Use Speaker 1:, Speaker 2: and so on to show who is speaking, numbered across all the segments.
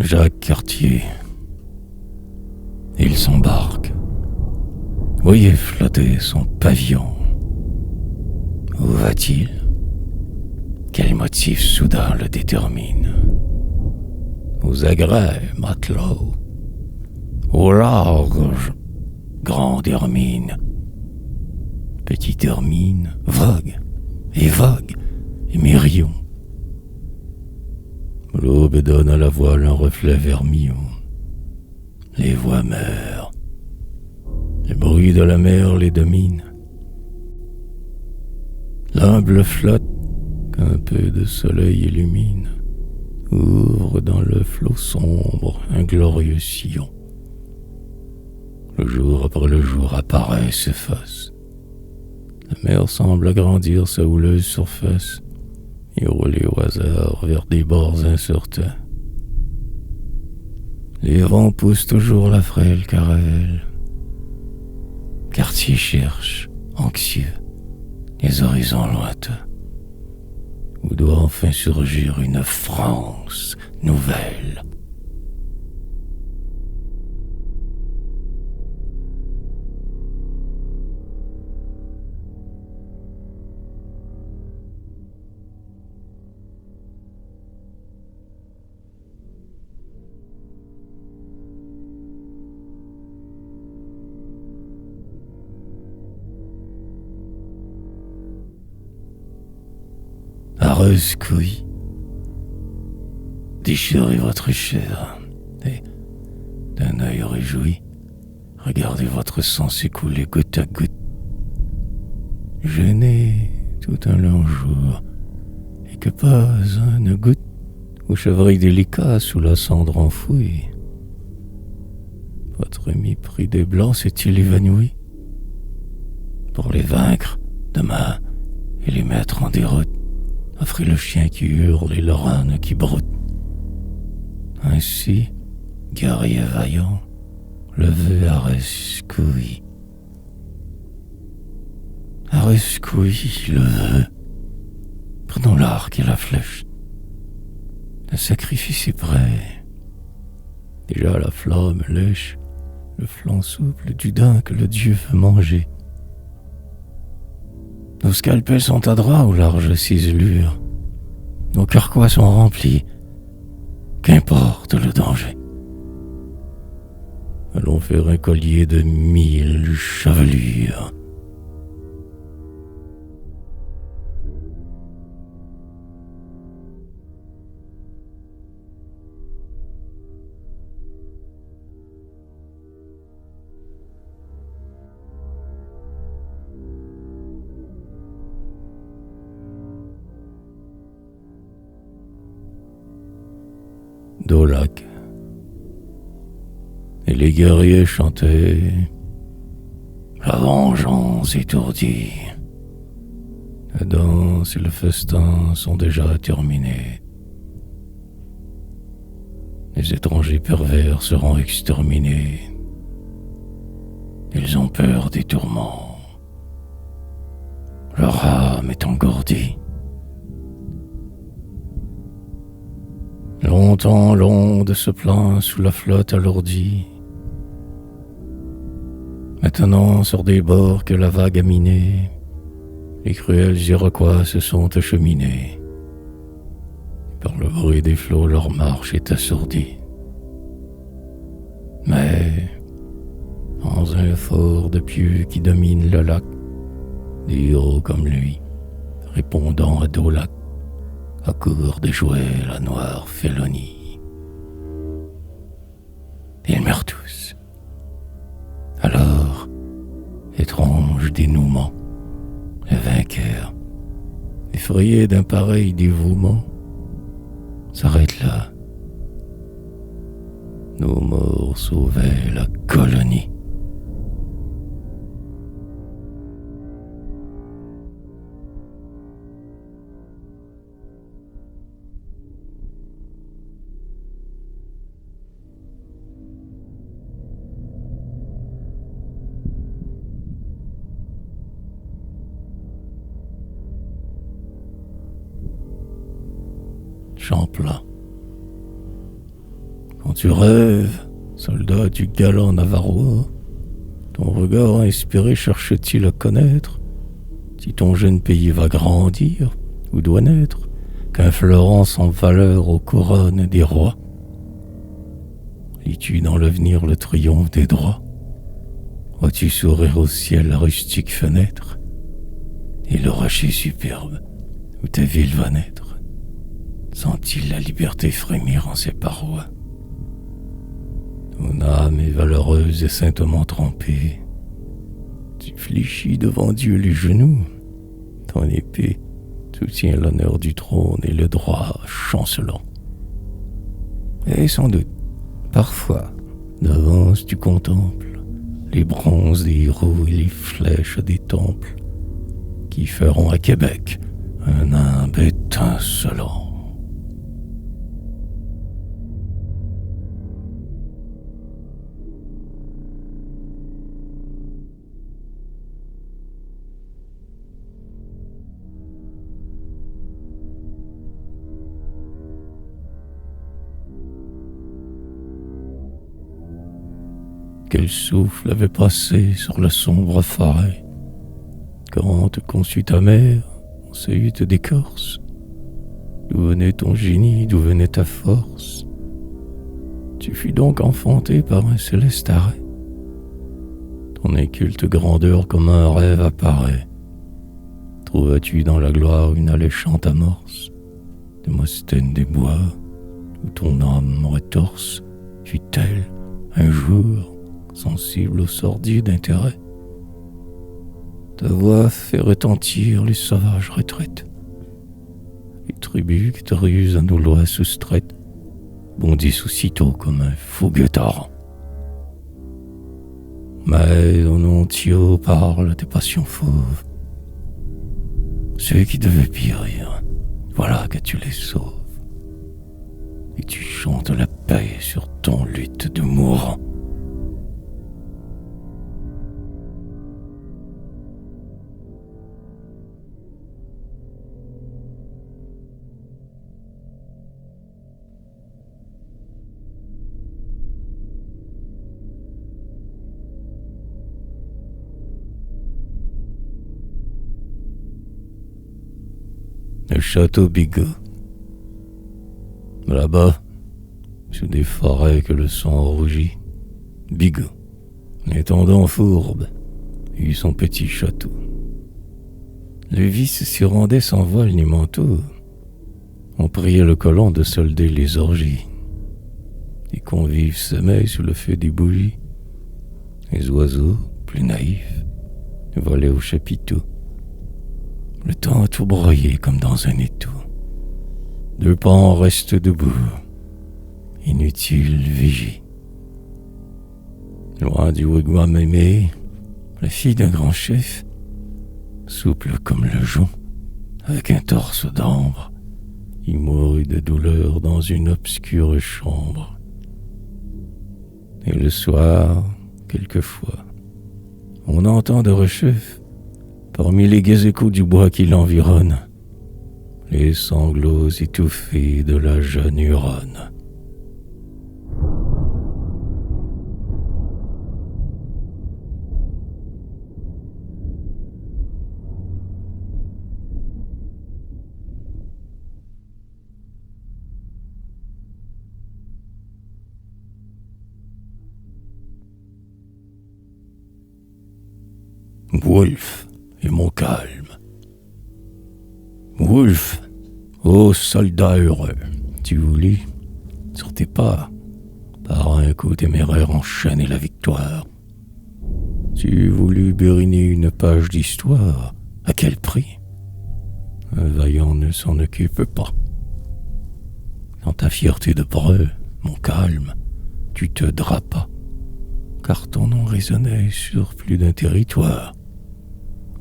Speaker 1: Jacques Cartier. Il s'embarque. Voyez flotter son pavillon. Où va-t-il? Quel motif soudain le détermine? Aux agrès, matelot. Au large, grande hermine. Petite hermine, vogue, et mérion. L'aube donne à la voile un reflet vermillon. Les voix meurent. Le bruit de la mer les domine. L'humble flotte qu'un peu de soleil illumine ouvre dans le flot sombre un glorieux sillon. Le jour après le jour apparaît et s'efface. La mer semble agrandir sa houleuse surface et rouler au hasard vers des bords incertains. Les vents poussent toujours la frêle caravelle. Cartier cherche, anxieux, les horizons lointains, où doit enfin surgir une France nouvelle. Rescouille, déchirez votre chair et, d'un œil réjoui, regardez votre sang s'écouler goutte à goutte. Jeûnez tout un long jour et que pas un ne goûte au chevreuil délicat sous la cendre enfouie. Votre mépris des blancs s'est-il évanoui? Pour les vaincre demain et les mettre en déroute, offrez le chien qui hurle et le râne qui broute. Ainsi, guerrier vaillant, levez à rescouille. À rescouille, le vœu. Prenons l'arc et la flèche. Le sacrifice est prêt. Déjà la flamme lèche le flanc souple du daim que le dieu veut manger. Nos scalpels sont adroits aux larges ciselures. Nos carquois sont remplis. Qu'importe le danger. Allons faire un collier de 1000 chevelures. Daulac. Et les guerriers chantaient la vengeance étourdie. La danse et le festin sont déjà terminés. Les étrangers pervers seront exterminés. Ils ont peur des tourments. Leur âme est engourdie. Longtemps l'onde se plaint sous la flotte alourdie. Maintenant, sur des bords que la vague a minés, les cruels Iroquois se sont acheminés. Par le bruit des flots, leur marche est assourdie. Mais, dans un fort de pieux qui domine le lac, des héros comme lui, répondant à Daulac, accourent déjouer la noire félonie. Ils meurent tous. Alors, étrange dénouement, le vainqueur, effrayé d'un pareil dévouement, s'arrête là. Nos morts sauvaient la colonie. Champlain. Quand tu rêves, soldat du galant navarrois, ton regard inspiré cherche-t-il à connaître si ton jeune pays va grandir ou doit naître qu'un fleuron sans valeur aux couronnes des rois? Lis-tu dans l'avenir le triomphe des droits? Vois-tu sourire au ciel la rustique fenêtre et le rocher superbe où ta ville va naître? Sent-il la liberté frémir en ses parois? Ton âme est valeureuse et saintement trempée. Tu fléchis devant Dieu les genoux. Ton épée soutient l'honneur du trône et le droit chancelant. Et sans doute, parfois, d'avance tu contemples les bronzes des héros et les flèches des temples qui feront à Québec un nimbe étincelant. Quel souffle avait passé sur la sombre forêt quand te conçut ta mère en ce hutte d'écorce? D'où venait ton génie, d'où venait ta force? Tu fus donc enfanté par un céleste arrêt. Ton inculte grandeur comme un rêve apparaît. Trouvas-tu dans la gloire une alléchante amorce? Démosthène des bois, où ton âme retorse, fut-elle un jour sensible au sordide intérêt? Ta voix fait retentir les sauvages retraites. Les tribus qui te rusent à nos lois soustraites bondissent aussitôt comme un fougueux torrent. Mais au nom Thio parle des passions fauves. Ceux qui devaient périr, voilà que tu les sauves. Et tu chantes la paix sur ton lutte de mourant. Le château Bigot. Là-bas, sous des forêts que le sang rougit, Bigot, l'intendant fourbe, eut son petit château. Le vice s'y rendait sans voile ni manteau. On priait le colon de solder les orgies. Les convives semaient sous le feu des bougies. Les oiseaux, plus naïfs, volaient au chapiteau. Le temps a tout broyé comme dans un étau. Deux pans restent debout. Inutile vigie. Loin du wigwam aimé, la fille d'un grand chef, souple comme le jonc, avec un torse d'ambre, y mourut de douleur dans une obscure chambre. Et le soir, quelquefois, on entend de rechef, parmi les gais échos du bois qui l'environne, les sanglots étouffés de la jeune Huronne. Wolf et mon calme. Wolf, ô soldat heureux, tu voulus, sur tes pas, par un coup téméraire enchaîner la victoire. Tu voulus buriner une page d'histoire, à quel prix? Un vaillant ne s'en occupe pas. Dans ta fierté de preux, mon calme, tu te drapas, car ton nom résonnait sur plus d'un territoire.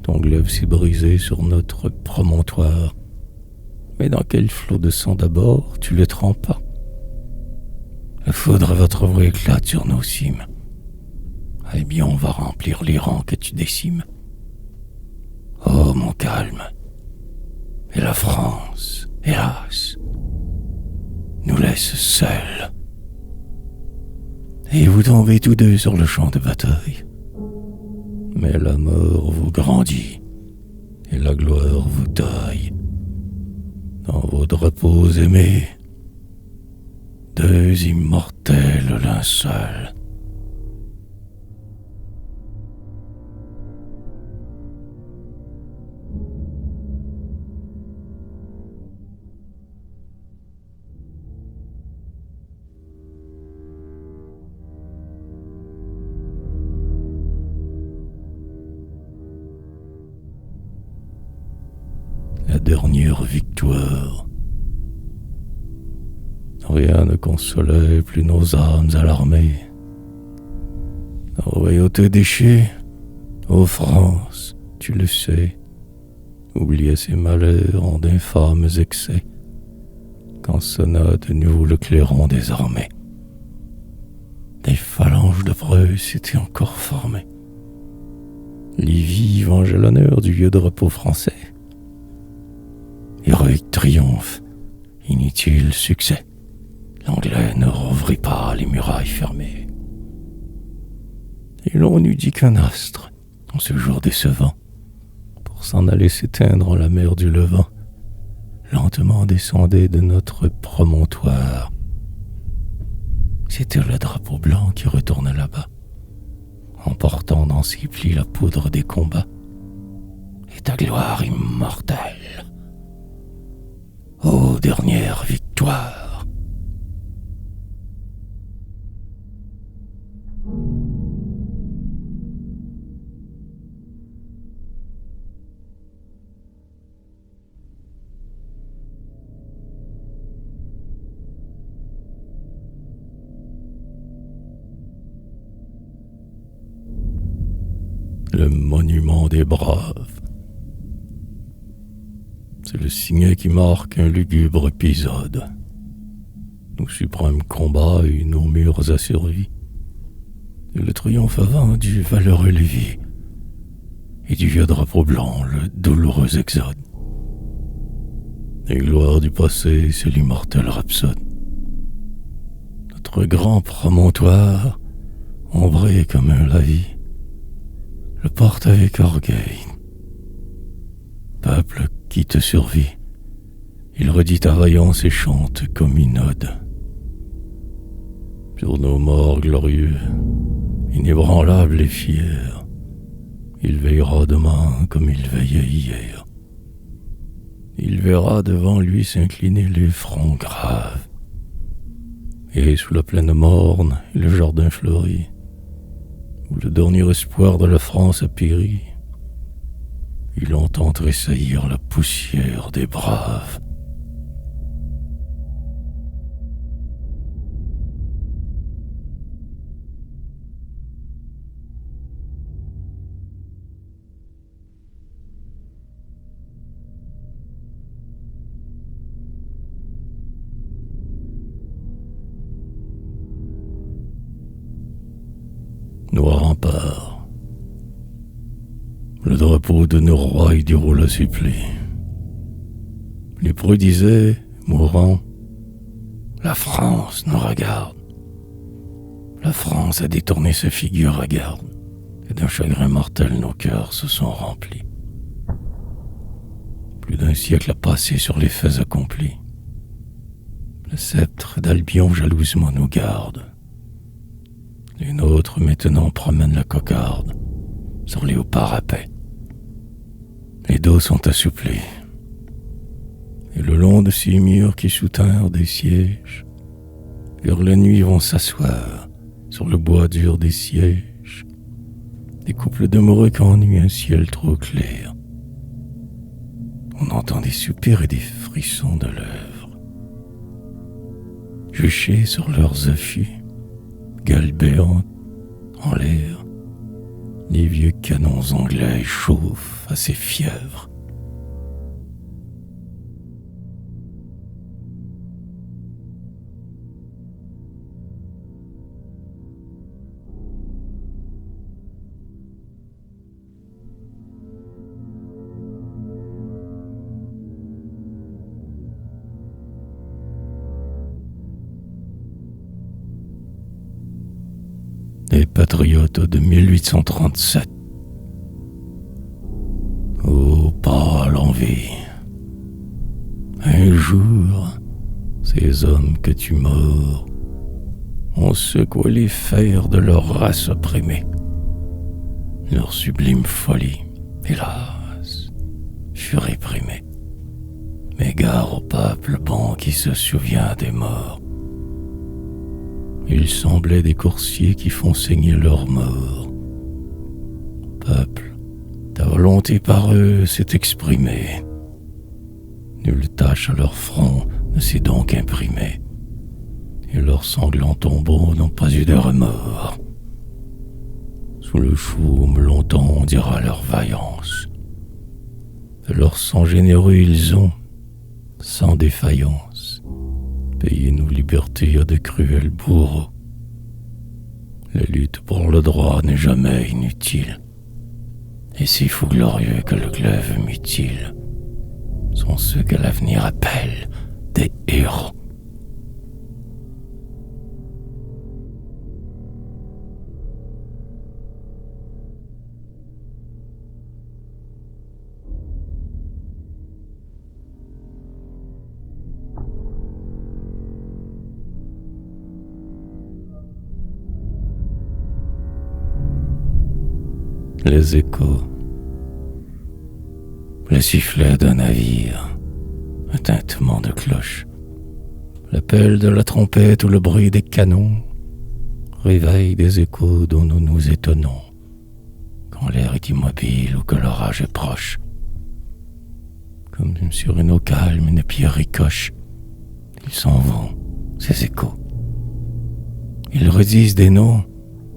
Speaker 1: Ton glaive s'est brisé sur notre promontoire. Mais dans quel flot de sang d'abord tu le trempas? La foudre va trouver éclat sur nos cimes. Eh bien, on va remplir les rangs que tu décimes. Oh, mon calme. Et la France, hélas, nous laisse seuls et vous tombez tous deux sur le champ de bataille. Mais la mort vous grandit et la gloire vous taille. Dans vos drapeaux aimés, deux immortels linceuls. La dernière victoire. Rien ne consolait plus nos âmes alarmées. Nos royautés déchets, ô France, tu le sais, oubliez ces malheurs en d'infâmes excès, quand sonna de nous le clairon des armées. Des phalanges de Prusse étaient encore formées. Livy vengeait l'honneur du vieux drapeau français. Héroïque triomphe, inutile succès. L'Anglais ne rouvrit pas les murailles fermées. Et l'on eût dit qu'un astre, en ce jour décevant, pour s'en aller s'éteindre en la mer du Levant, lentement descendait de notre promontoire. C'était le drapeau blanc qui retournait là-bas, emportant dans ses plis la poudre des combats et ta gloire immortelle. Ô dernière victoire! Le monument des braves. C'est le signet qui marque un lugubre épisode. Nos suprêmes combats et nos murs asservis. Et le triomphe avant du valeureux Lévis. Et du vieux drapeau blanc, le douloureux exode. Les gloires du passé, c'est l'immortel rhapsode. Notre grand promontoire, ombré comme un lavis, le porte avec orgueil. Peuple qui te survit, il redit ta vaillance et chante comme une ode. Sur nos morts glorieux, inébranlable et fier, il veillera demain comme il veillait hier. Il verra devant lui s'incliner les fronts graves, et sous la plaine morne et le jardin fleuri, où le dernier espoir de la France a péri, il entend tressaillir la poussière des braves. Noir rempart, le drapeau de nos rois y déroula ses plis. Les preux disaient, mourant, la France nous regarde. La France a détourné sa figure, regarde, et d'un chagrin mortel nos cœurs se sont remplis. Plus d'un siècle a passé sur les faits accomplis. Le sceptre d'Albion jalousement nous garde. Les nôtres maintenant promènent la cocarde sur les hauts parapets. Les dos sont assouplis. Et le long de ces murs qui soutinrent des sièges, vers la nuit vont s'asseoir sur le bois dur des sièges des couples d'amoureux qu'ennuie un ciel trop clair. On entend des soupirs et des frissons de lèvres. Juchés sur leurs affûts, gueules béantes en l'air, les vieux canons anglais chauffent à ces fièvres. des patriotes de 1837. Oh, pas l'envie. Un jour, ces hommes que tu mords ont secoué les fers de leur race opprimée. Leur sublime folie, hélas, fut réprimée. Mais gare au peuple bon qui se souvient des morts. Ils semblaient des coursiers qui font saigner leurs morts. Peuple, ta volonté par eux s'est exprimée. Nulle tache à leur front ne s'est donc imprimée, et leurs sanglants tombeaux n'ont pas eu de remords. Sous le chaume, longtemps on dira leur vaillance. De leur sang généreux ils ont, sans défaillance, payé nos libertés à de cruels bourreaux. La lutte pour le droit n'est jamais inutile, et si fou glorieux que le glaive mutile sont ceux que l'avenir appelle des héros. Les échos, le sifflet d'un navire, un tintement de cloche, l'appel de la trompette ou le bruit des canons réveillent des échos dont nous nous étonnons quand l'air est immobile ou que l'orage est proche. Comme sur une eau calme, une pierre ricoche, ils s'en vont, ces échos. Ils redisent des noms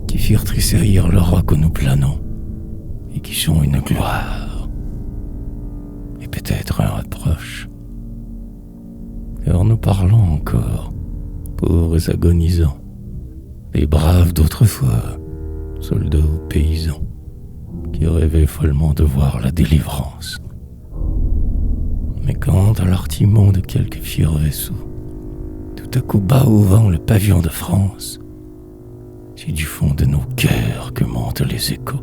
Speaker 1: qui firent tressaillir le roc où nous planons et qui sont une gloire et peut-être un reproche. Car nous parlons encore, pauvres agonisants, les braves d'autrefois, soldats ou paysans, qui rêvaient follement de voir la délivrance. Mais quand à l'artimon de quelques fiers vaisseaux, tout à coup bat au vent le pavillon de France, c'est du fond de nos cœurs que montent les échos.